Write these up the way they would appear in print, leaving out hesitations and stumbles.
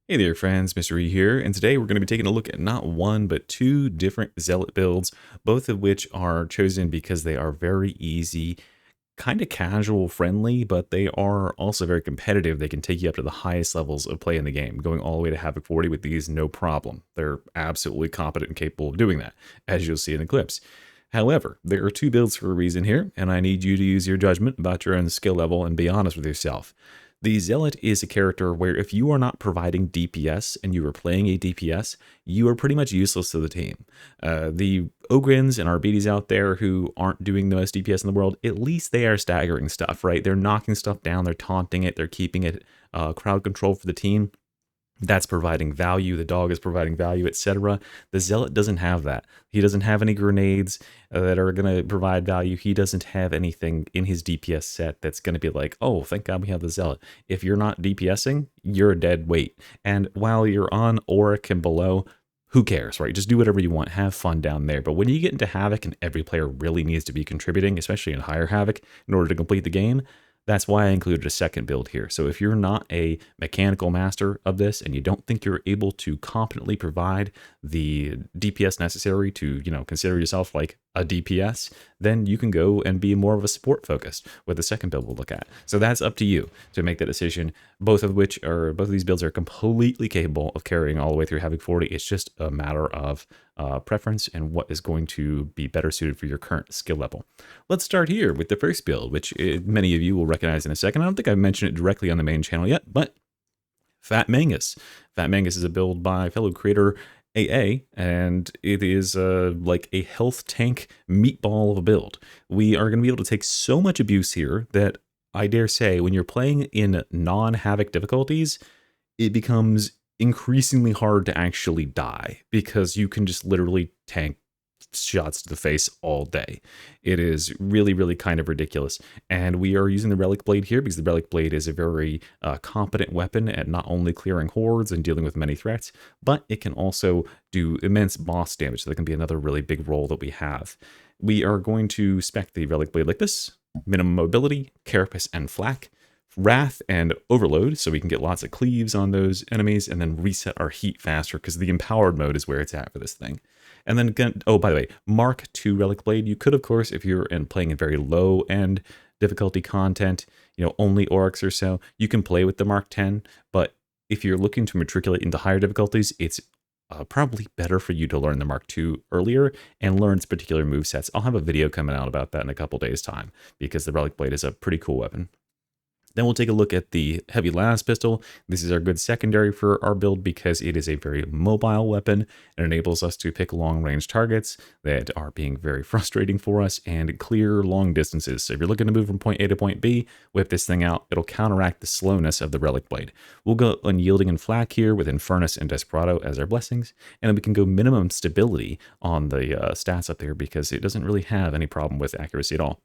Hey there friends, Mr. E here, and today we're going to be taking a look at not one but two different Zealot builds, both of which are chosen because they are very easy, kind of casual friendly, but they are also very competitive. They can take you up to the highest levels of play in the game, going all the way to Havoc 40 with these no problem. They're absolutely competent and capable of doing that, as you'll see in the clips. However, there are two builds for a reason here, and I need you to use your judgment about your own skill level and be honest with yourself. The Zealot is a character where if you are not providing DPS and you are playing a DPS, you are pretty much useless to the team. The Ogrins and Arbides out there who aren't doing the most DPS in the world, at least they are staggering stuff, right? They're knocking stuff down, they're taunting it, they're keeping it crowd control for the team. That's providing value, the dog is providing value, etc. The Zealot doesn't have that. He doesn't have any grenades that are going to provide value. He doesn't have anything in his DPS set that's going to be like, oh, thank God we have the Zealot. If you're not DPSing, you're a dead weight. And while you're on Auric and below, who cares, right? Just do whatever you want, have fun down there. But when you get into Havoc and every player really needs to be contributing, especially in higher Havoc, in order to complete the game, that's why I included a second build here. So if you're not a mechanical master of this and you don't think you're able to competently provide the DPS necessary to, consider yourself like a DPS, then you can go and be more of a support focused with the second build we'll look at. So that's up to you to make that decision. Both of these builds are completely capable of carrying all the way through Havoc 40. It's just a matter of preference and what is going to be better suited for your current skill level. Let's start here with the first build, which many of you will recognize in a second. I don't think I've mentioned it directly on the main channel yet, but Fat Mangus. Fat Mangus is a build by fellow creator AA, and it is like a health tank meatball of a build. We are going to be able to take so much abuse here that I dare say when you're playing in non-Havoc difficulties, it becomes increasingly hard to actually die because you can just literally tank shots to the face all day. It is really, really kind of ridiculous. And we are using the Relic Blade here because the Relic Blade is a very competent weapon at not only clearing hordes and dealing with many threats, but it can also do immense boss damage. So that can be another really big role that we have. We are going to spec the Relic Blade like this: minimum mobility, carapace, and flak. Wrath and Overload, so we can get lots of cleaves on those enemies, and then reset our heat faster, because the empowered mode is where it's at for this thing. And then, oh, by the way, Mark II Relic Blade, you could, of course, if you're playing in very low-end difficulty content, only Oryx or so, you can play with the Mark X, but if you're looking to matriculate into higher difficulties, it's probably better for you to learn the Mark II earlier and learn its particular movesets. I'll have a video coming out about that in a couple days' time, because the Relic Blade is a pretty cool weapon. Then we'll take a look at the Heavy Las Pistol. This is our good secondary for our build because it is a very mobile weapon. It enables us to pick long-range targets that are being very frustrating for us and clear long distances. So if you're looking to move from point A to point B, whip this thing out. It'll counteract the slowness of the Relic Blade. We'll go Unyielding and Flak here with Infernus and Desperado as our blessings. And then we can go minimum stability on the stats up there because it doesn't really have any problem with accuracy at all.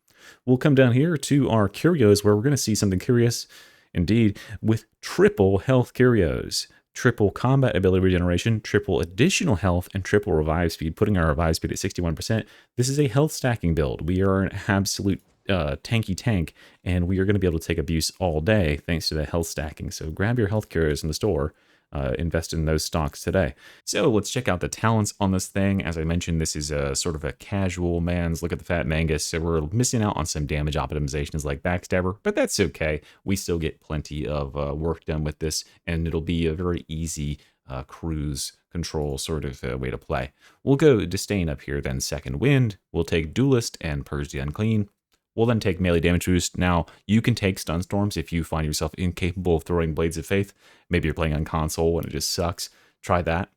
We'll come down here to our curios, where we're going to see something curious indeed with triple health curios. Triple combat ability regeneration, triple additional health, and triple revive speed, putting our revive speed at 61%. This is a health stacking build. We are an absolute tanky tank, and we are going to be able to take abuse all day thanks to the health stacking. So grab your health curios in the store. Invest in those stocks today. So let's check out the talents on this thing. As I mentioned, this is a sort of a casual man's look at the Fat Mangus, so we're missing out on some damage optimizations like Backstabber, but that's okay. We still get plenty of work done with this, and it'll be a very easy cruise control sort of way to play. We'll go Disdain up here, then Second Wind. We'll take Duelist and Purge the Unclean. We'll then take melee damage boost. Now, you can take stun storms if you find yourself incapable of throwing Blades of Faith. Maybe you're playing on console and it just sucks. Try that.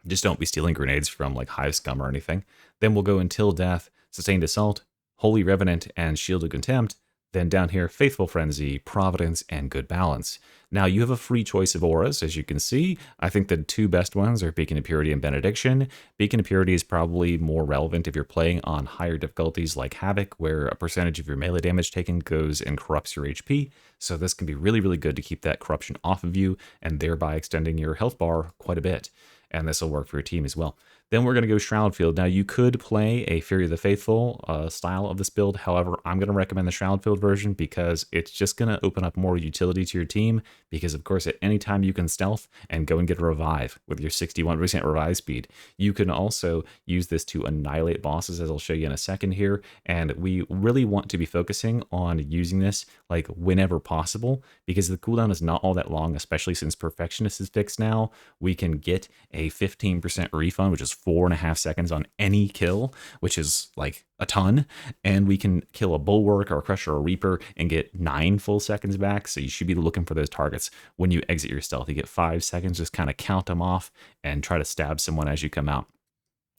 Just don't be stealing grenades from like Hive Scum or anything. Then we'll go Until Death, Sustained Assault, Holy Revenant, and Shield of Contempt. Then down here, Faithful Frenzy, Providence, and Good Balance. Now, you have a free choice of auras, as you can see. I think the two best ones are Beacon of Purity and Benediction. Beacon of Purity is probably more relevant if you're playing on higher difficulties like Havoc, where a percentage of your melee damage taken goes and corrupts your HP. So this can be really, really good to keep that corruption off of you, and thereby extending your health bar quite a bit. And this will work for your team as well. Then we're going to go Shroud Field. Now, you could play a Fury of the Faithful style of this build. However, I'm going to recommend the Shroud Field version because it's just going to open up more utility to your team. Because, of course, at any time you can stealth and go and get a revive with your 61% revive speed. You can also use this to annihilate bosses, as I'll show you in a second here. And we really want to be focusing on using this like whenever possible, because the cooldown is not all that long, especially since Perfectionist is fixed now. We can get a 15% refund, which is 4.5 seconds on any kill, which is like a ton. And we can kill a Bulwark or a Crusher or a Reaper and get 9 full seconds back. So you should be looking for those targets when you exit your stealth. You get 5 seconds, just kind of count them off and try to stab someone as you come out.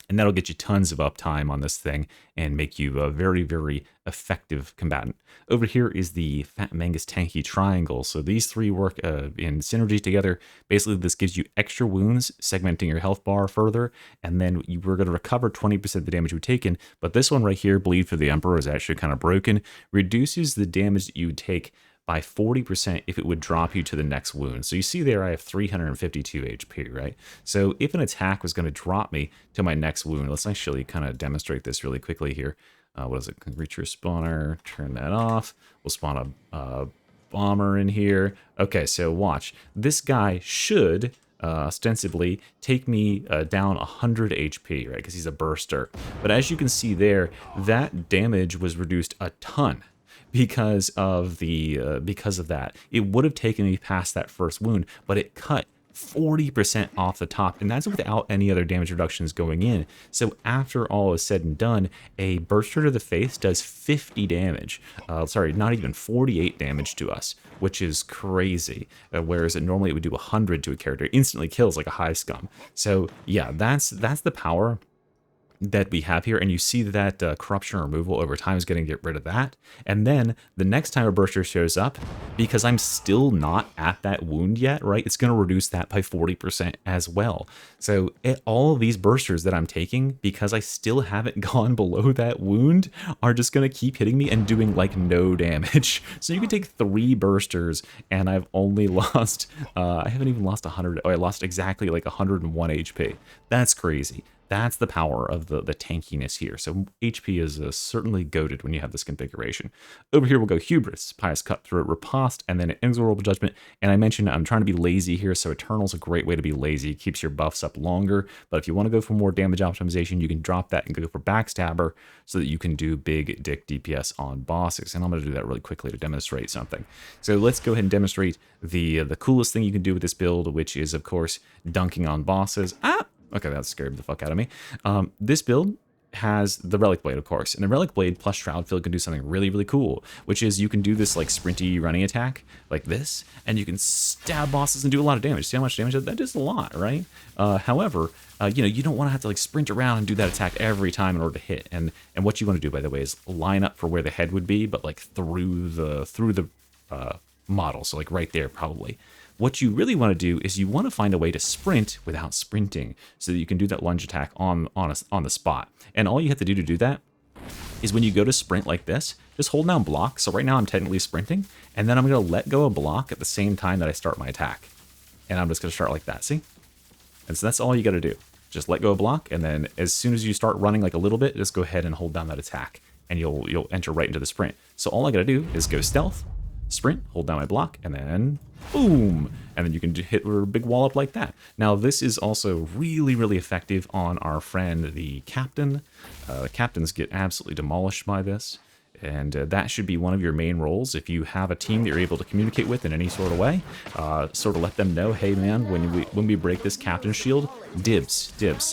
And that'll get you tons of uptime on this thing and make you a very, very effective combatant. Over here is the Fat Mangus Tanky Triangle. So these three work in synergy together. Basically, this gives you extra wounds, segmenting your health bar further, and then we're going to recover 20% of the damage we've taken. But this one right here, Bleed for the Emperor, is actually kind of broken. Reduces the damage that you take by 40% if it would drop you to the next wound. So you see there I have 352 HP, right? So if an attack was going to drop me to my next wound, let's actually kind of demonstrate this really quickly here. What is it? Reach your spawner, turn that off. We'll spawn a bomber in here. Okay, so watch. This guy should ostensibly take me down 100 HP, right? Because he's a burster. But as you can see there, that damage was reduced a ton. Because of that, it would have taken me past that first wound, but it cut 40% off the top, and that's without any other damage reductions going in. So after all is said and done, a burster to the face does 50 damage. Sorry, not even 48 damage to us, which is crazy. Whereas normally it would do 100 to a character. It instantly kills like a high scum. So yeah, that's the power that we have here, and you see that corruption removal over time is going to get rid of that. And then the next time a burster shows up, because I'm still not at that wound yet, right, it's going to reduce that by 40% as well. So all of these bursters that I'm taking, because I still haven't gone below that wound, are just going to keep hitting me and doing like no damage. So you can take 3 bursters and I've only lost I haven't even lost 100. I lost exactly like 101 HP. That's crazy. That's the power of the tankiness here. So HP is certainly goated when you have this configuration. Over here we'll go Hubris, Pious Cutthroat, Riposte, and then Inexorable Judgment. And I mentioned I'm trying to be lazy here, so Eternal's a great way to be lazy. It keeps your buffs up longer. But if you want to go for more damage optimization, you can drop that and go for Backstabber so that you can do big dick DPS on bosses. And I'm going to do that really quickly to demonstrate something. So let's go ahead and demonstrate the coolest thing you can do with this build, which is, of course, dunking on bosses. Okay, that scared the fuck out of me. This build has the Relic Blade, of course. And the Relic Blade plus Shroud Field can do something really, really cool, which is you can do this like sprinty running attack like this, and you can stab bosses and do a lot of damage. See how much damage that does? A lot, right? However, you don't want to have to like sprint around and do that attack every time in order to hit. And what you want to do, by the way, is line up for where the head would be, but like through the model. So like right there, probably. What you really want to do is you want to find a way to sprint without sprinting so that you can do that lunge attack on the spot. And all you have to do that is when you go to sprint like this, just hold down block. So right now I'm technically sprinting, and then I'm going to let go of block at the same time that I start my attack. And I'm just going to start like that, see? And so that's all you got to do. Just let go of block, and then as soon as you start running like a little bit, just go ahead and hold down that attack, and you'll enter right into the sprint. So all I got to do is go stealth, sprint, hold down my block, and then boom, and then you can hit a big wall up like that. Now this is also really, really effective on our friend the captain. Captains get absolutely demolished by this, and that should be one of your main roles. If you have a team that you're able to communicate with in any sort of way, sort of let them know, hey man, when we break this captain shield, dibs,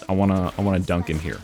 I wanna dunk in here.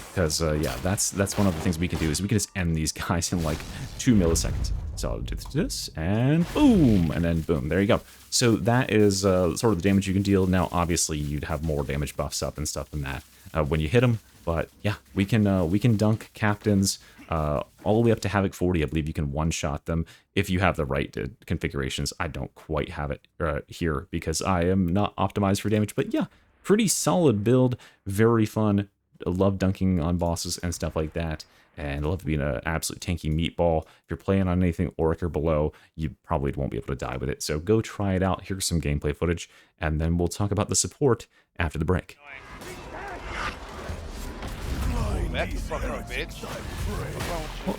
Because, yeah, that's one of the things we can do, is we can just end these guys in like 2 milliseconds. So I'll do this, and boom, and then boom, there you go. So that is sort of the damage you can deal. Now, obviously, you'd have more damage buffs up and stuff than that when you hit them. But yeah, we can dunk captains all the way up to Havoc 40. I believe you can one-shot them if you have the right configurations. I don't quite have it here because I am not optimized for damage. But yeah, pretty solid build, very fun. I love dunking on bosses and stuff like that, and I love being an absolute tanky meatball. If you're playing on anything Auric or below, you probably won't be able to die with it, so go try it out. Here's some gameplay footage, and then we'll talk about the support after the break. back the fuck up, bitch.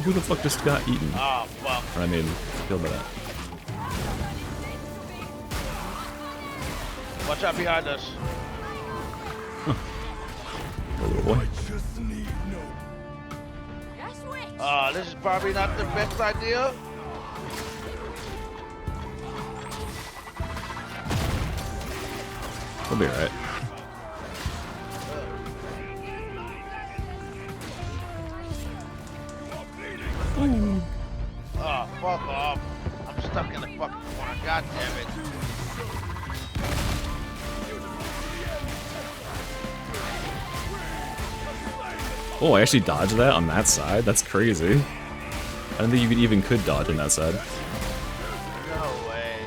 Who the fuck just got eaten? Oh, fuck. Or I mean, killed by that. Watch out behind us. Oh, little boy. This is probably not the best idea. We'll be alright. Oh, fuck off. I'm stuck in the fucking corner. God damn it. Oh, I actually dodged that on that side? That's crazy. I don't think you even could dodge on that side. No way.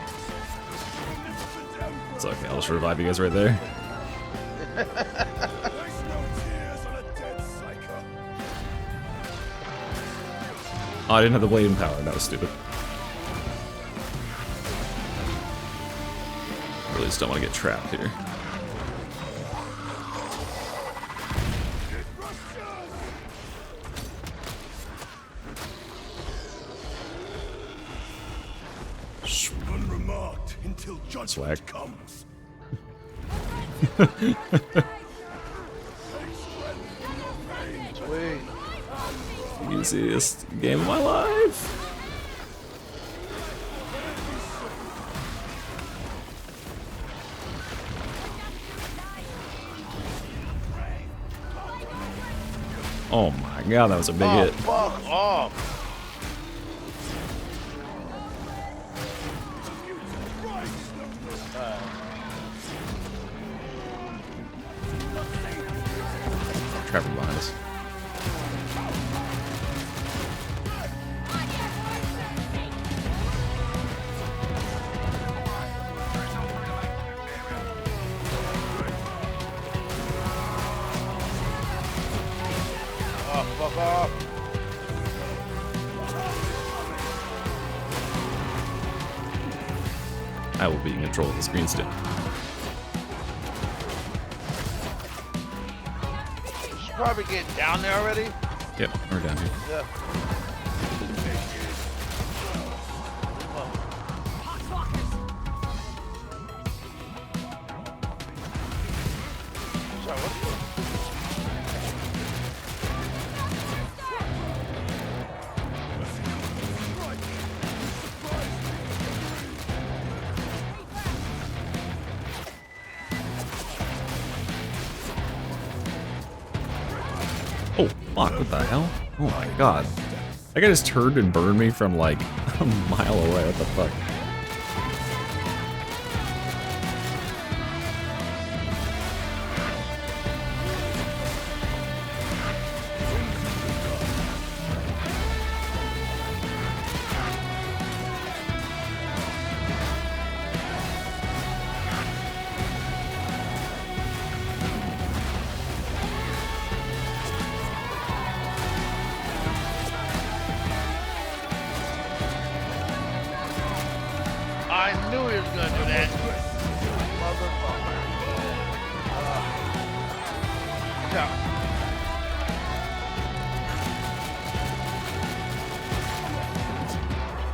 It's okay, I'll just revive you guys right there. Oh, I didn't have the blade and power. That was stupid. I really just don't want to get trapped here. Unremarked until judgment Swag. comes. Sweet. Easiest game of my life. Oh my god, that was a big hit. Fuck off. Trapper behind us. Oh, fuck off. I will be in control of the screen still. She's probably getting down there already. Yep, we're down here. Yeah. Sorry, what? Oh, fuck, what the hell? Oh my god. That guy just turned and burned me from like a mile away, what the fuck? I knew he was gonna do that. Motherfucker. Yeah.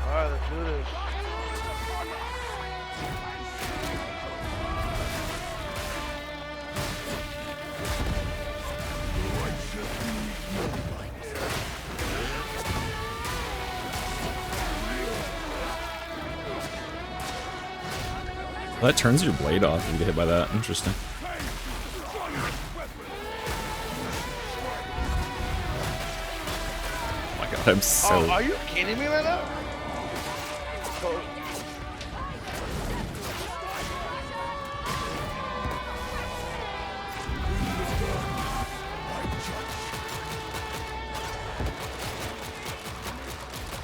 Alright, let's do this. Well, that turns your blade off if you get hit by that. Interesting. Oh my god, I'm so... Oh, are you kidding me right now? Oh.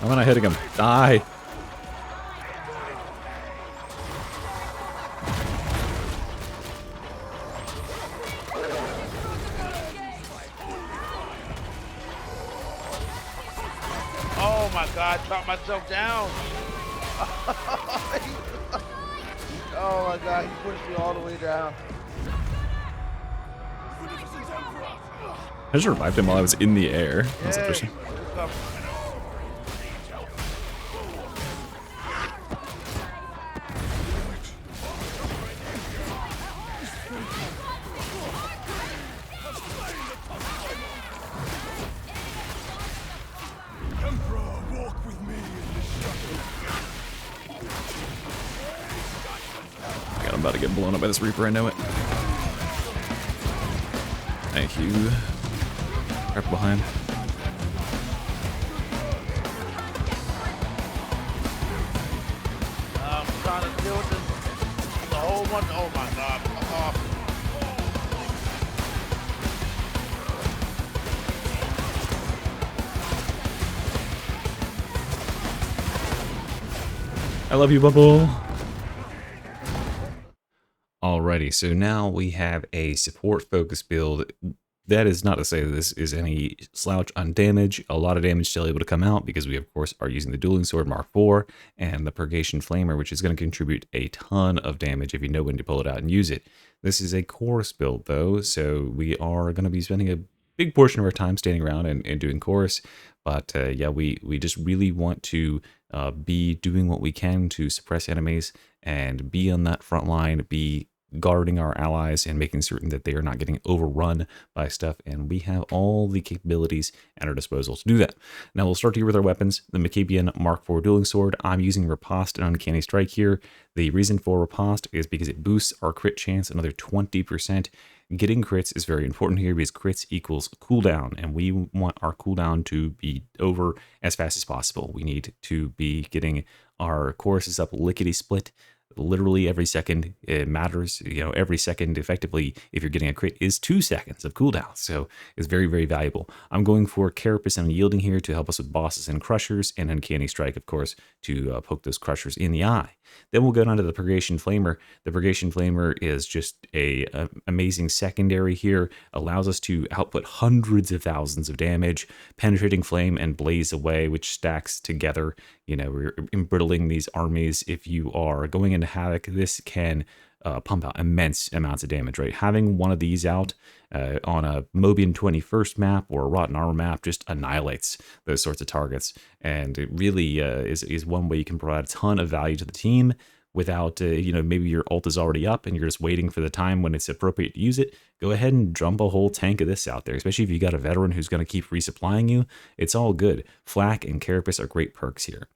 I'm not hitting him. Die! Oh my god, dropped myself down. Oh my god, he pushed me all the way down. I I just revived him while I was in the air. That's Yay. interesting. God, I'm about to get blown up by this Reaper, I know it. Thank you. Right behind. I'm trying to deal with this. The whole one. Oh my god. Oh. I love you, Bubble. Alrighty, so now we have a support focus build. That is not to say that this is any slouch on damage. A lot of damage still able to come out because we, of course, are using the Dueling Sword Mark IV and the Purgation Flamer, which is going to contribute a ton of damage if you know when to pull it out and use it. This is a chorus build, though, so we are going to be spending a big portion of our time standing around and doing chorus. But yeah, we just really want to be doing what we can to suppress enemies and be on that front line, be guarding our allies and making certain that they are not getting overrun by stuff, and we have all the capabilities at our disposal to do that. Now we'll start here with our weapons. The Macabian Mark IV Dueling Sword. I'm using Riposte and Uncanny Strike here. The reason for Riposte is because it boosts our crit chance another 20%. Getting crits is very important here because crits equals cooldown, and we want our cooldown to be over as fast as possible. We need to be getting our choruses up lickety-split. Literally every second it matters. You know, every second effectively, if you're getting a crit, is 2 seconds of cooldown. So it's very, very valuable. I'm going for Carapace and Unyielding here to help us with bosses and crushers, and Uncanny Strike, of course, to poke those crushers in the eye. Then we'll go down to the Purgation Flamer. The Purgation Flamer is just a amazing secondary here. Allows us to output hundreds of thousands of damage. Penetrating Flame and Blaze Away, which stacks together. You know, we're embrittling these armies. If you are going into Havoc, this can pump out immense amounts of damage, right? Having one of these out on a Mobian 21st map or a Rotten Armor map just annihilates those sorts of targets. And it really is one way you can provide a ton of value to the team without, you know, maybe your ult is already up and you're just waiting for the time when it's appropriate to use it. Go ahead and dump a whole tank of this out there, especially if you got a veteran who's going to keep resupplying you. It's all good. Flak and Carapace are great perks here.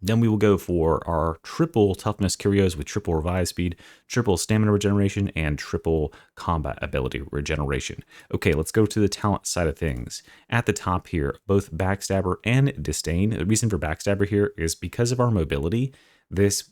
Then we will go for our triple toughness curios with triple revive speed, triple stamina regeneration, and triple combat ability regeneration. Okay, let's go to the talent side of things. At the top here, both Backstabber and Disdain. The reason for Backstabber here is because of our mobility. This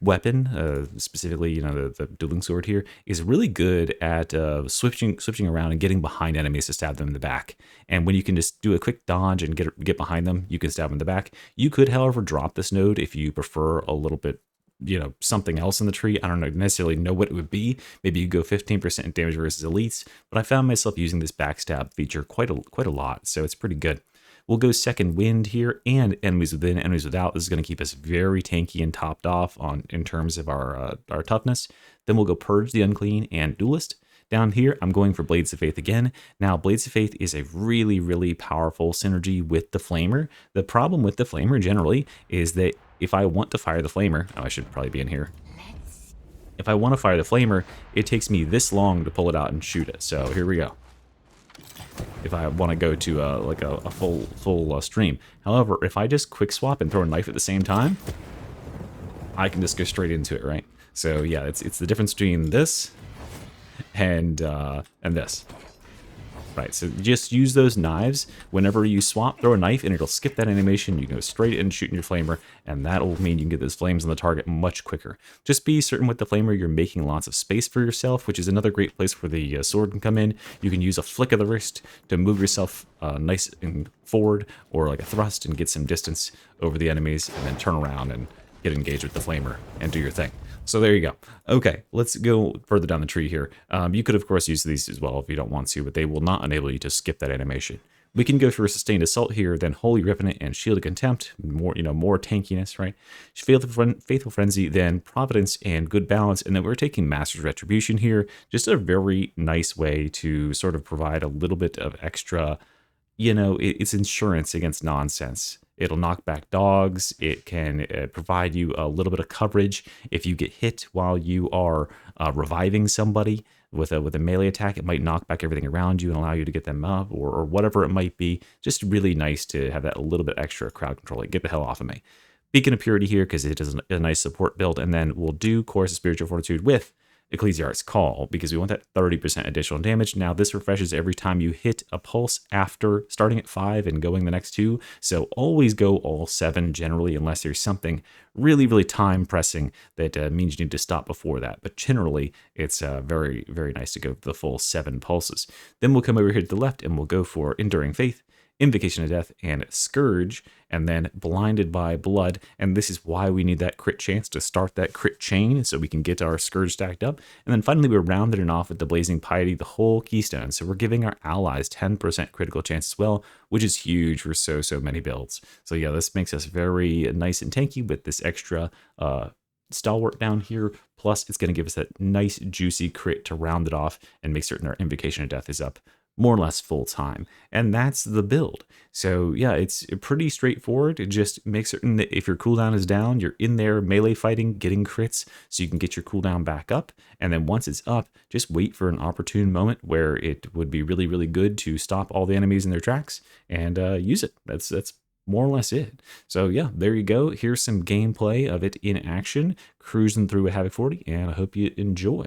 weapon, specifically, you know, the dueling sword here, is really good at switching around and getting behind enemies to stab them in the back. And when you can just do a quick dodge and get behind them, you can stab them in the back. You could, however, drop this node if you prefer a little bit, you know, something else in the tree. I don't necessarily know what it would be. Maybe you go 15% damage versus elites, but I found myself using this backstab feature quite a lot, so it's pretty good. We'll go second wind here, and enemies within, enemies without. This is going to keep us very tanky and topped off in terms of our toughness. Then we'll go purge the unclean and duelist. Down here, I'm going for Blades of Faith again. Now, Blades of Faith is a really, really powerful synergy with the Flamer. The problem with the Flamer generally is that if I want to fire the Flamer, oh, I should probably be in here. If I want to fire the Flamer, it takes me this long to pull it out and shoot it. So here we go. If I want to go to like a full stream. However, if I just quick swap and throw a knife at the same time, I can just go straight into it, right? So yeah, it's the difference between this and this. Right, so just use those knives. Whenever you swap, throw a knife, and it'll skip that animation. You can go straight in shooting your flamer, and that'll mean you can get those flames on the target much quicker. Just be certain with the flamer you're making lots of space for yourself, which is another great place where the sword can come in. You can use a flick of the wrist to move yourself nice and forward, or like a thrust, and get some distance over the enemies, and then turn around and get engaged with the flamer and do your thing. So there you go. Okay, let's go further down the tree here. You could, of course, use these as well if you don't want to, but they will not enable you to skip that animation. We can go for a sustained assault here, then Holy Revenant and Shield of Contempt, more more tankiness, right? Faithful Frenzy, then Providence and Good Balance, and then we're taking Master's Retribution here. Just a very nice way to sort of provide a little bit of extra, it's insurance against nonsense. It'll knock back dogs. It can provide you a little bit of coverage if you get hit while you are reviving somebody with a melee attack. It might knock back everything around you and allow you to get them up, or whatever it might be. Just really nice to have that a little bit extra crowd control. Like, get the hell off of me. Beacon of Purity here because it is a nice support build, and then we'll do Chorus of Spiritual Fortitude with Ecclesiarch's Call because we want that 30% additional damage. Now, this refreshes every time you hit a pulse after starting at 5 and going the next 2. So always go all 7 generally, unless there's something really, really time pressing that means you need to stop before that. But generally, it's very, very nice to go the full 7 pulses. Then we'll come over here to the left and we'll go for Enduring Faith, Invocation of Death, and Scourge, and then Blinded by Blood. And this is why we need that crit chance to start that crit chain so we can get our Scourge stacked up. And then finally, we're rounding it off with the Blazing Piety, the whole keystone. So we're giving our allies 10% critical chance as well, which is huge for so many builds. So yeah, this makes us very nice and tanky with this extra stalwart down here. Plus, it's going to give us that nice juicy crit to round it off and make certain our Invocation of Death is up more or less full time. And that's the build. So yeah, it's pretty straightforward. It just makes certain that if your cooldown is down, you're in there melee fighting, getting crits, so you can get your cooldown back up. And then once it's up, just wait for an opportune moment where it would be really, really good to stop all the enemies in their tracks and use it. That's more or less it. So yeah, there you go. Here's some gameplay of it in action, cruising through a Havoc 40, and I hope you enjoy.